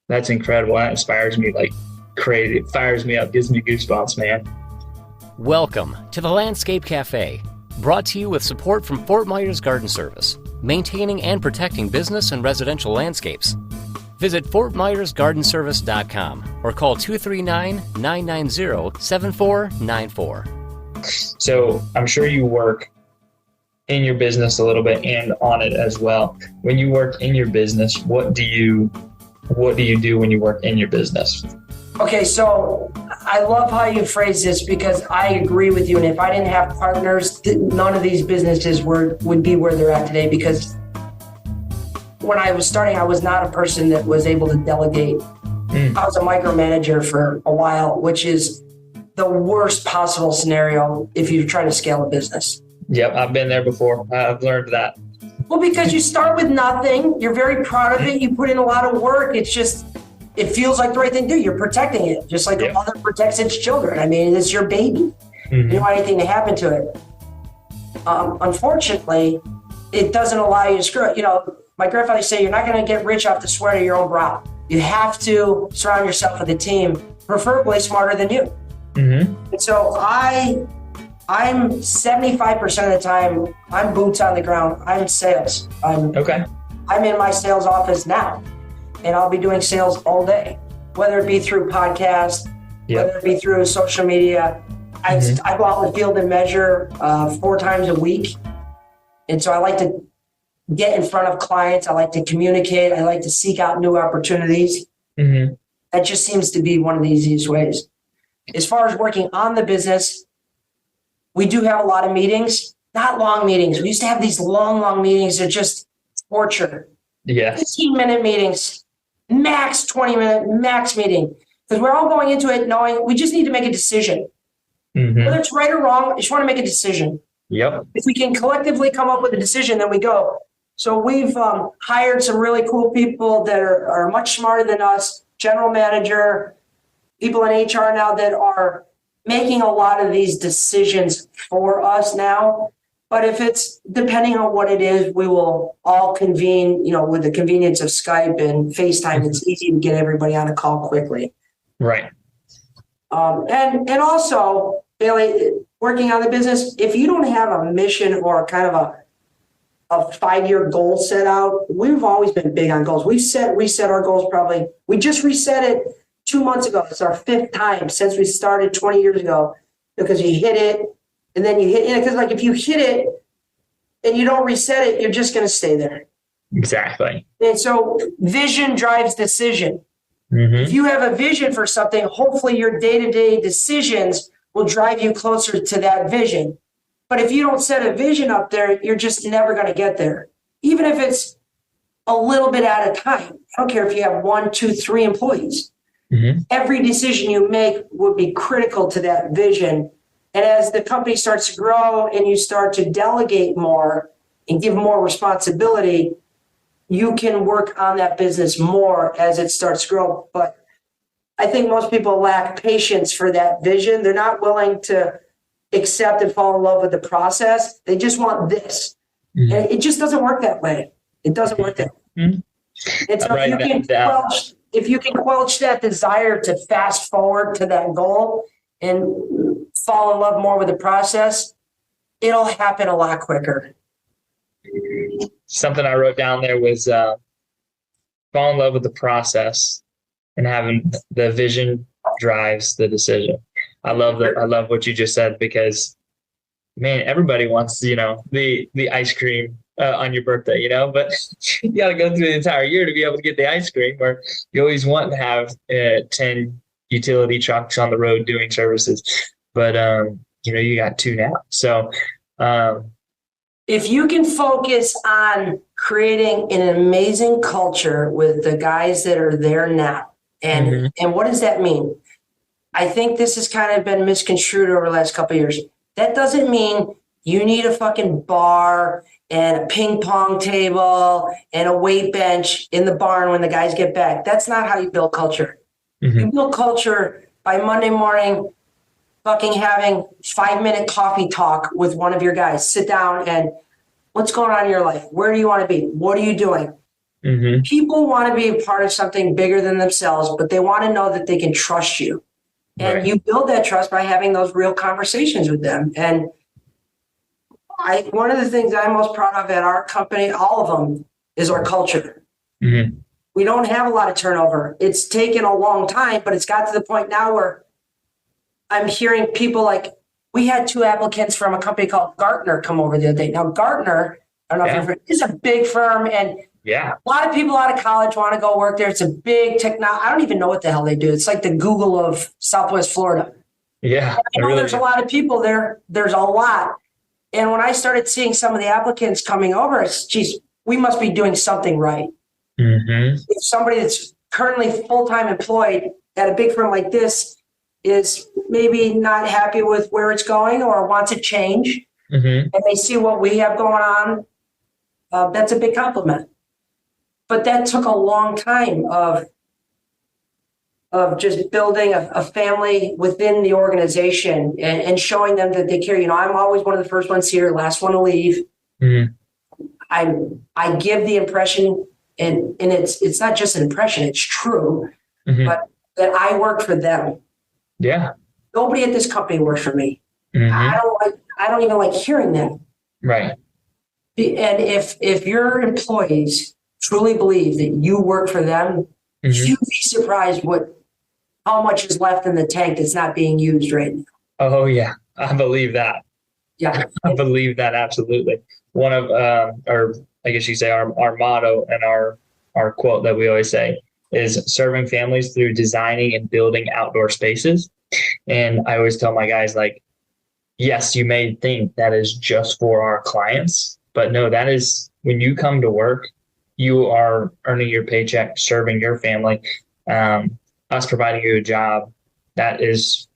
That's incredible. That inspires me like crazy. It fires me up, gives me goosebumps, man. Welcome to the Landscape Cafe, brought to you with support from Fort Myers Garden Service, maintaining and protecting business and residential landscapes. Visit FortMyersGardenService.com or call 239-990-7494. So I'm sure you work in your business a little bit and on it as well. When you work in your business, what do you do when you work in your business? Okay, so I love how you phrase this because I agree with you. And if I didn't have partners, none of these businesses would be where they're at today. Because when I was starting, I was not a person that was able to delegate. I was a micromanager for a while, which is the worst possible scenario if you're trying to scale a business. Yep, I've been there before. I've learned that. Well, because you start with nothing, you're very proud of it, you put in a lot of work, it feels like the right thing to do. You're protecting it, just like a mother protects its children. I mean, it's your baby. You don't want anything to happen to it. Unfortunately, it doesn't allow you to screw it. You know, my grandfather used to say, you're not going to get rich off the sweat of your own brow. You have to surround yourself with a team, preferably smarter than you. And so I'm 75% of the time, I'm boots on the ground. I'm in sales. I'm in my sales office now, and I'll be doing sales all day, whether it be through podcasts, whether it be through social media. I go out in the field and measure 4 times a week. And so I like to get in front of clients. I like to communicate. I like to seek out new opportunities. That just seems to be one of the easiest ways. As far as working on the business, we do have a lot of meetings, not long meetings. We used to have these long meetings. They're just torture. 15-minute meetings, max 20-minute, max meeting. Because we're all going into it knowing we just need to make a decision. Whether it's right or wrong, we just want to make a decision. If we can collectively come up with a decision, then we go. So we've hired some really cool people that are much smarter than us, general manager, people in HR now that are making a lot of these decisions for us now. But if it's depending on what it is, we will all convene, you know, with the convenience of Skype and FaceTime. It's easy to get everybody on a call quickly. Right. And also, Bailey, working on the business, if you don't have a mission or kind of a 5-year goal set out, we've always been big on goals. Reset our goals probably. We just reset it 2 months ago. It's our 5th time since we started 20 years ago, because you hit it and then you hit it. Because like if you hit it and you don't reset it, you're just going to stay there. Exactly. And so vision drives decision. If you have a vision for something, hopefully your day-to-day decisions will drive you closer to that vision. But if you don't set a vision up there, you're just never going to get there. Even if it's a little bit at a time. I don't care if you have 1, 2, 3 employees. Every decision you make would be critical to that vision. And as the company starts to grow and you start to delegate more and give more responsibility, you can work on that business more as it starts to grow. But I think most people lack patience for that vision. They're not willing to accept and fall in love with the process. They just want this. And it just doesn't work that way. It doesn't work that way. And so if you can quench that desire to fast forward to that goal and fall in love more with the process, it'll happen a lot quicker. Something I wrote down there was fall in love with the process, and having the vision drives the decision. I love that. I love what you just said, because man, everybody wants, you know, the ice cream on your birthday, you know, but you got to go through the entire year to be able to get the ice cream, or you always want to have 10 utility trucks on the road doing services. But, you know, you got 2 now. So if you can focus on creating an amazing culture with the guys that are there now, and what does that mean? I think this has kind of been misconstrued over the last couple of years. That doesn't mean you need a fucking bar and a ping pong table and a weight bench in the barn when the guys get back. That's not how you build culture. You build culture by Monday morning fucking having 5-minute coffee talk with one of your guys. Sit down and what's going on in your life? Where do you want to be? What are you doing? Mm-hmm. People want to be a part of something bigger than themselves, but they want to know that they can trust you. And you build that trust by having those real conversations with them. And one of the things I'm most proud of at our company, all of them, is our culture. Mm-hmm. We don't have a lot of turnover. It's taken a long time, but it's got to the point now where I'm hearing people like, we had 2 applicants from a company called Gartner come over the other day. Now, Gartner, I don't know if you've heard, is a big firm, and a lot of people out of college want to go work there. It's a big technology. I don't even know what the hell they do. It's like the Google of Southwest Florida. Yeah. I know there's a lot of people there. There's a lot. And when I started seeing some of the applicants coming over, it's, geez, we must be doing something right. Mm-hmm. If somebody that's currently full-time employed at a big firm like this is maybe not happy with where it's going or wants a change, and they see what we have going on, that's a big compliment. But that took a long time of just building a family within the organization and showing them that they care. You know, I'm always one of the first ones here, last one to leave. Mm-hmm. I give the impression, and it's not just an impression, it's true, but that I work for them. Yeah. Nobody at this company works for me. Mm-hmm. I don't even like hearing that. Right. And if your employees truly believe that you work for them, you'd be surprised how much is left in the tank that's not being used right now. Oh yeah, I believe that. Yeah, I believe that absolutely. One of or I guess you say our motto and our quote that we always say is serving families through designing and building outdoor spaces. And I always tell my guys, like, yes, you may think that is just for our clients, but no, that is when you come to work, you are earning your paycheck, serving your family. Us providing you a job, that is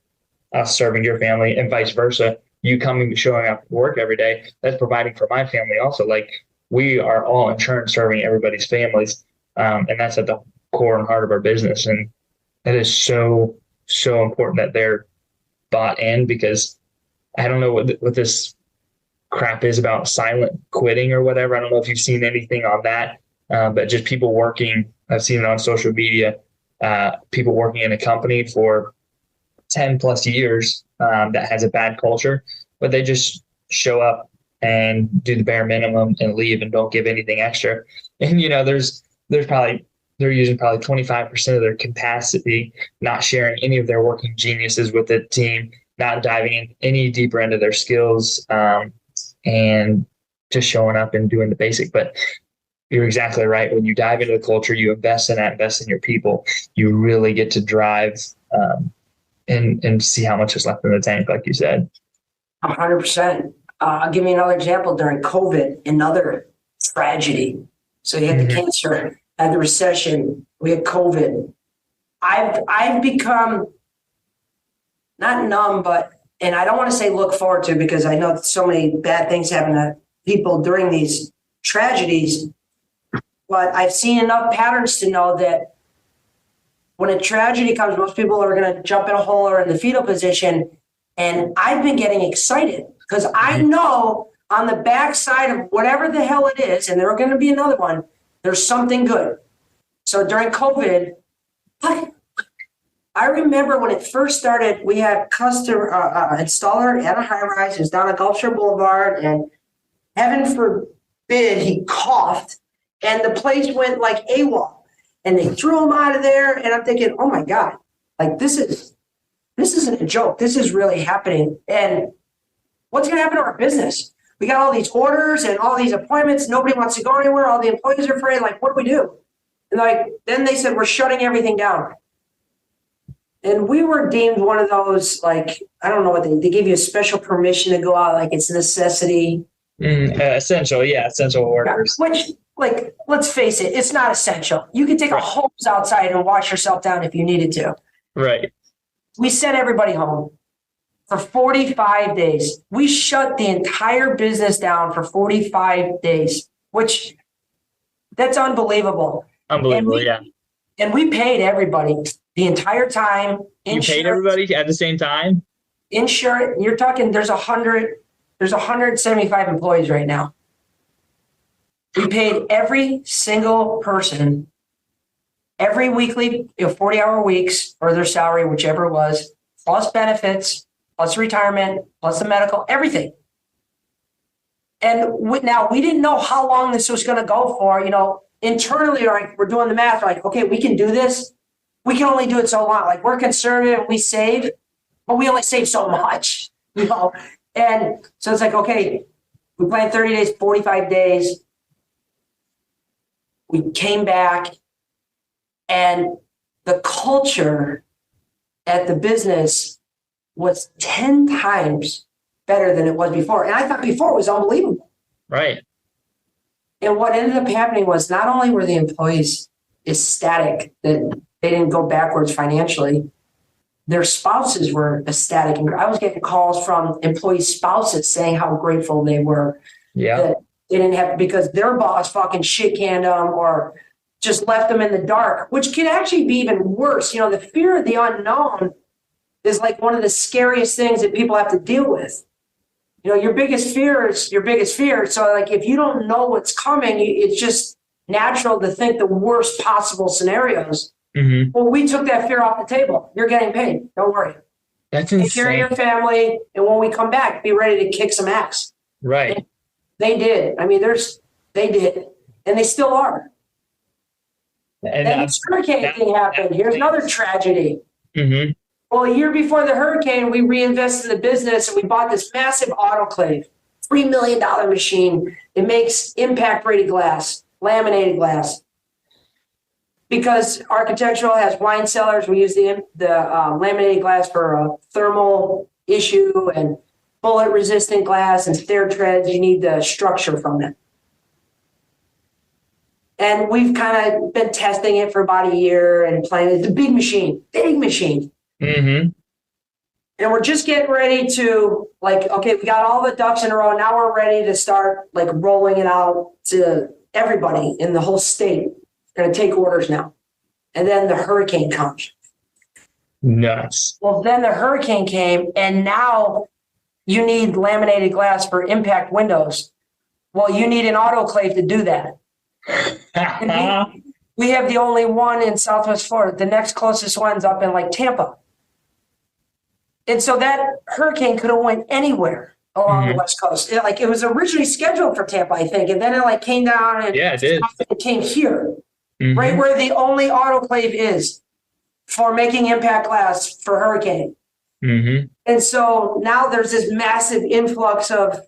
us serving your family, and vice versa. You coming, showing up to work every day, that's providing for my family also. Like, we are all in turn serving everybody's families. And that's at the core and heart of our business. And it is so, so important that they're bought in, because I don't know what this crap is about silent quitting or whatever. I don't know if you've seen anything on that, but just people working, I've seen it on social media, people working in a company for 10 plus years that has a bad culture, but they just show up and do the bare minimum and leave and don't give anything extra. And, you know, there's probably, they're using probably 25% of their capacity, not sharing any of their working geniuses with the team, not diving in any deeper into their skills, and just showing up and doing the basic. But you're exactly right. When you dive into the culture, you invest in your people, you really get to drive and see how much is left in the tank, like you said. 100%. I'll give you another example. During COVID, another tragedy. So you had the cancer, had the recession, we had COVID. I've become not numb, and I don't want to say look forward to, because I know so many bad things happen to people during these tragedies, but I've seen enough patterns to know that when a tragedy comes, most people are going to jump in a hole or in the fetal position. And I've been getting excited because I know on the backside of whatever the hell it is, and there are going to be another one, there's something good. So during COVID, I remember when it first started, we had customer installer at a high rise. It was down on Gulf Shore Boulevard, and heaven forbid he coughed, and the place went like AWOL, and they threw him out of there. And I'm thinking, oh my God, like this isn't a joke. This is really happening. And what's going to happen to our business? We got all these orders and all these appointments. Nobody wants to go anywhere. All the employees are afraid. Like, what do we do? And then they said, we're shutting everything down. And we were deemed one of those, like, I don't know what they gave you a special permission to go out. Like, it's a necessity. Essential. Yeah. Essential workers. Which, like, let's face it, it's not essential. You could take a hose outside and wash yourself down if you needed to. Right. We sent everybody home for 45 days. We shut the entire business down for 45 days, which that's unbelievable. Unbelievable, And we paid everybody the entire time. You paid everybody at the same time? Insurance, you're talking, there's 175 employees right now. We paid every single person every weekly, 40-hour weeks or their salary, whichever it was, plus benefits, plus retirement, plus the medical, everything. And now we didn't know how long this was going to go for. Internally, like, we're doing the math, like, okay, we can do this. We can only do it so long. Like, we're conservative, we save, but we only save so much, And so it's like, okay, we planned 30 days, 45 days. We came back, and the culture at the business was 10 times better than it was before. And I thought before it was unbelievable. Right. And what ended up happening was not only were the employees ecstatic that they didn't go backwards financially, their spouses were ecstatic. And I was getting calls from employee spouses saying how grateful they were that they didn't have, because their boss fucking shit canned them or just left them in the dark, which can actually be even worse. The fear of the unknown is like one of the scariest things that people have to deal with. Your biggest fear is your biggest fear. So like, if you don't know what's coming, it's just natural to think the worst possible scenarios. Mm-hmm. Well, we took that fear off the table. You're getting paid. Don't worry. That's insane. Take care of your family. And when we come back, be ready to kick some ass. Right. And they did. I mean, they did. And they still are. And then this hurricane thing happened. Here's another tragedy. Mm-hmm. Well, a year before the hurricane, we reinvested in the business and we bought this massive autoclave, $3 million machine. It makes impact-rated glass, laminated glass. Because architectural has wine cellars, we use the laminated glass for a thermal issue and bullet-resistant glass and stair treads. You need the structure from it. And we've kind of been testing it for about a year and playing. It's a big machine. Mm-hmm. And we're just getting ready to, like, okay, we got all the ducks in a row. Now we're ready to start, like, rolling it out to everybody in the whole state. Going to take orders now. And then the hurricane comes. Nuts. Well, then the hurricane came, and now you need laminated glass for impact windows. Well, you need an autoclave to do that. And we have the only one in Southwest Florida. The next closest one's up in like Tampa. And so that hurricane could have went anywhere along the West Coast. It was originally scheduled for Tampa, I think. And then it came down and it came here, right where the only autoclave is for making impact glass for hurricane. Mm-hmm. And so now there's this massive influx of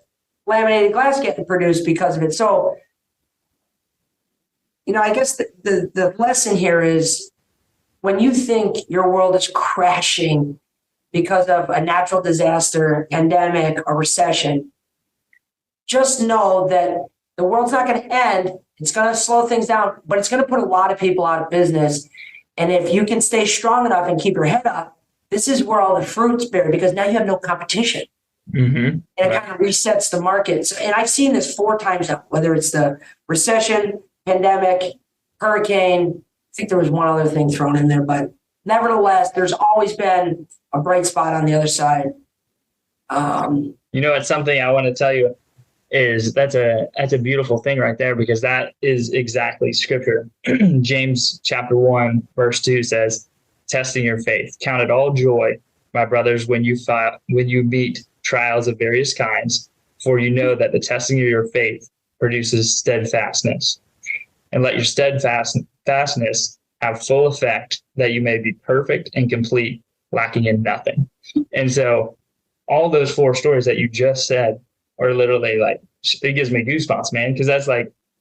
laminated glass getting produced because of it. So, I guess the lesson here is when you think your world is crashing because of a natural disaster, pandemic, or recession, just know that the world's not going to end. It's going to slow things down, but it's going to put a lot of people out of business. And if you can stay strong enough and keep your head up, this is where all the fruits bear, because now you have no competition. Mm-hmm. And it kind of resets the markets. And I've seen this 4 times now, whether it's the recession, pandemic, hurricane. I think there was one other thing thrown in there, but nevertheless, there's always been a bright spot on the other side. It's something I want to tell you is that's a beautiful thing right there, because that is exactly scripture. James chapter 1, verse 2 says, testing your faith, count it all joy, my brothers, when you meet trials of various kinds, for you know that the testing of your faith produces steadfastness. And let your steadfastness have full effect, that you may be perfect and complete, lacking in nothing. And so all those 4 stories that you just said are literally it gives me goosebumps, man, because that's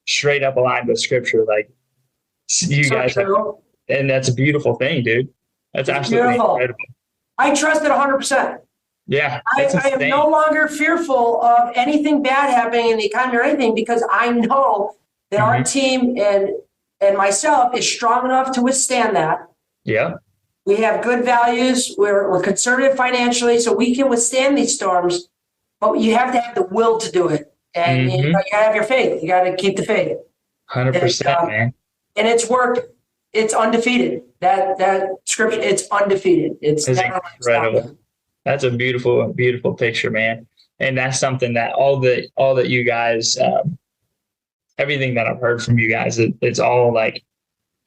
straight up aligned with scripture. You guys and that's a beautiful thing, dude. That's absolutely beautiful. Incredible. I trust it 100%. Yeah. I am no longer fearful of anything bad happening in the economy or anything, because I know that our team and myself is strong enough to withstand that. Yeah. We have good values. We're conservative financially, so we can withstand these storms, but you have to have the will to do it. And you got to have your faith. You got to keep the faith. 100%, man. And it's worked. It's undefeated. That scripture, it's undefeated. It's never incredible. That's a beautiful, beautiful picture, man. And that's something that all that you guys everything that I've heard from you guys, it's all like,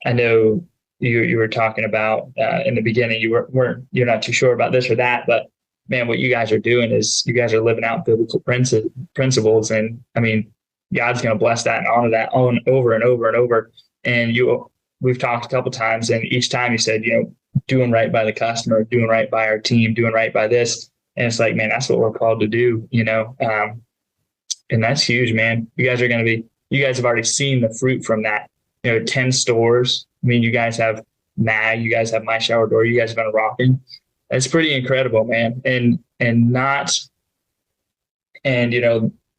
I know you were talking about in the beginning, you're not too sure about this or that, but man, what you guys are doing is you guys are living out biblical principles. And I mean, God's going to bless that and honor that on over and over and over. And we've talked a couple times, and each time you said, doing right by the customer, doing right by our team, doing right by this. And it's like, man, that's what we're called to do, and that's huge, man. You guys have already seen the fruit from that. 10 stores. I mean, you guys have MAG, you guys have My Shower Door, you guys have been rocking. It's pretty incredible, man. And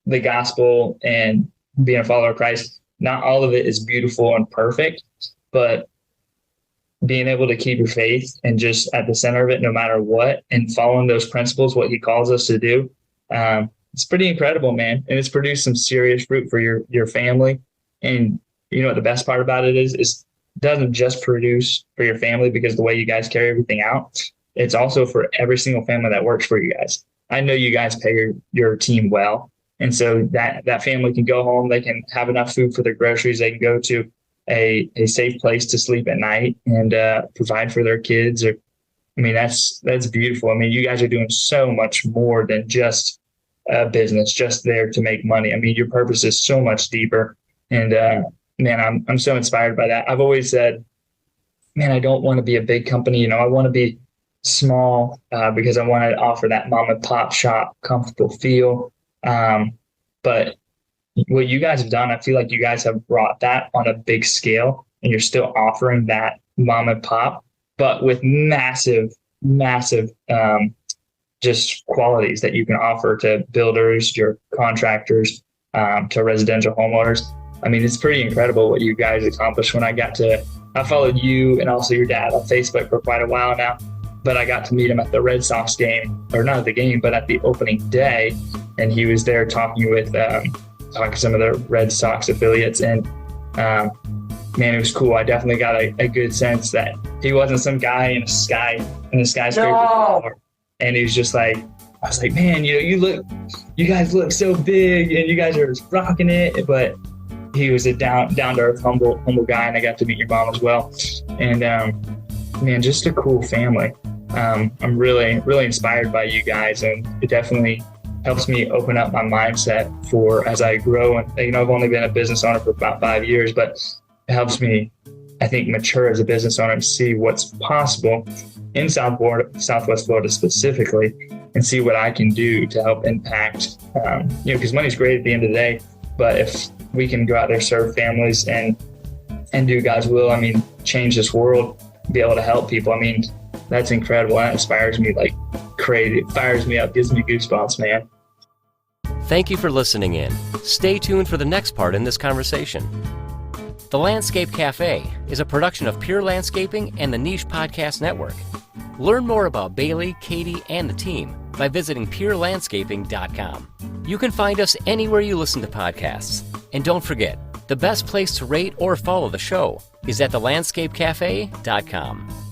the gospel and being a follower of Christ, not all of it is beautiful and perfect, but being able to keep your faith and just at the center of it, no matter what, and following those principles, what he calls us to do. It's pretty incredible, man. And it's produced some serious fruit for your family. And what the best part about it is it doesn't just produce for your family because the way you guys carry everything out. It's also for every single family that works for you guys. I know you guys pay your team well. And so that family can go home, they can have enough food for their groceries, they can go to a safe place to sleep at night and provide for their kids. That's beautiful. I mean, you guys are doing so much more than just a business, just there to make money. I mean, your purpose is so much deeper. And man, I'm so inspired by that. I've always said, man, I don't want to be a big company. I want to be small because I want to offer that mom and pop shop comfortable feel. But what you guys have done, I feel like you guys have brought that on a big scale, and you're still offering that mom and pop, but with massive just qualities that you can offer to builders, your contractors, to residential homeowners. I mean, it's pretty incredible what you guys accomplished. I followed you and also your dad on Facebook for quite a while now, but I got to meet him at the Red Sox game, or not at the game, but at the opening day. And he was there talking with some of the Red Sox affiliates. And man, it was cool. I definitely got a good sense that he wasn't some guy in a skyscraper. No. And he was just like, I was like, man, you guys look so big and you guys are rocking it. But he was a down to earth, humble guy. And I got to meet your mom as well. And man, just a cool family. I'm really, really inspired by you guys, and it definitely helps me open up my mindset for as I grow. And, I've only been a business owner for about 5 years, but it helps me, I think, mature as a business owner and see what's possible in Southwest Florida specifically, and see what I can do to help impact, because money's great at the end of the day, but if we can go out there, serve families and do God's will, change this world, be able to help people. That's incredible. That inspires me like crazy. It fires me up, gives me goosebumps, man. Thank you for listening in. Stay tuned for the next part in this conversation. The Landscape Cafe is a production of Pure Landscaping and the Niche Podcast Network. Learn more about Bailey, Katie, and the team by visiting purelandscaping.com. You can find us anywhere you listen to podcasts. And don't forget, the best place to rate or follow the show is at thelandscapecafe.com.